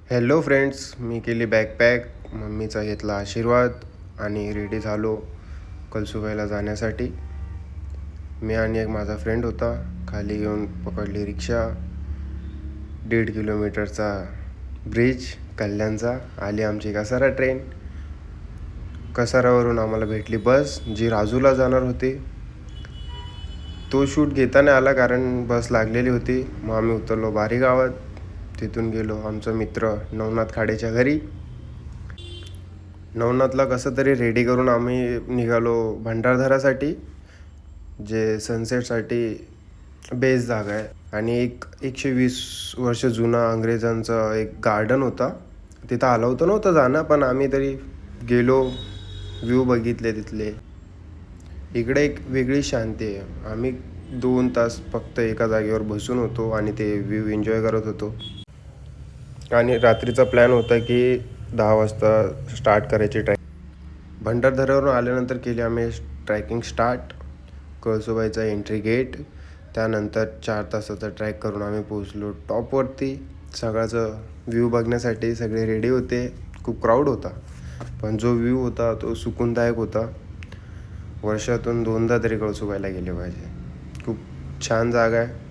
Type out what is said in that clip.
Hello friends, मी केली backpack, मम्मीचा घेतला आशीर्वाद आणि रेडी झालो कळसुबाईला जाण्यासाठी. मी आणि एक माझा फ्रेंड होता. खाली येऊन पकडली रिक्षा. 1.5 किलोमीटरचा ब्रिज कल्याणचा. आली आमची कसारा ट्रेन. कसारावरून आम्हाला भेटली बस जी राजूला जाणार होती. तो शूट घेता नाही आला कारण बस लागलेली होती. मग आम्ही उतरलो बारी गावात. तिथून गेलो आमचा मित्र नवनाथ खाडेच्या घरी. नवनाथला कसं तरी रेडी करून आम्ही निघालो भंडारदरासाठी, जे सनसेटसाठी बेस्ट जागा आहे. आणि 120 वर्ष जुना अंग्रेजांचा एक गार्डन होता. तिथं अलाउ तर नव्हतं जाणं, पण आम्ही तरी गेलो, व्ह्यू बघितले तिथले. इकडे एक वेगळी शांती आहे. आम्ही 2 तास फक्त एका जागेवर बसून होतो आणि ते व्ह्यू एन्जॉय करत होतो. आणि रात्रीचा प्लॅन होता की 10 वाजता स्टार्ट करायची ट्रॅक. भंडारदऱ्यावरून आल्यानंतर केली आम्ही ट्रॅकिंग स्टार्ट. कळसुबाईचा एंट्री गेट. त्यानंतर 4 तासाचा ट्रॅक करून आम्ही पोचलो टॉपवरती. सगळ्याचं व्ह्यू बघण्यासाठी सगळे रेडी होते. खूप क्राऊड होता, पण जो व्ह्यू होता तो सुकूनदायक होता. वर्षातून 2दा तरी कळसुबाईला गेले पाहिजे. खूप छान जागा आहे.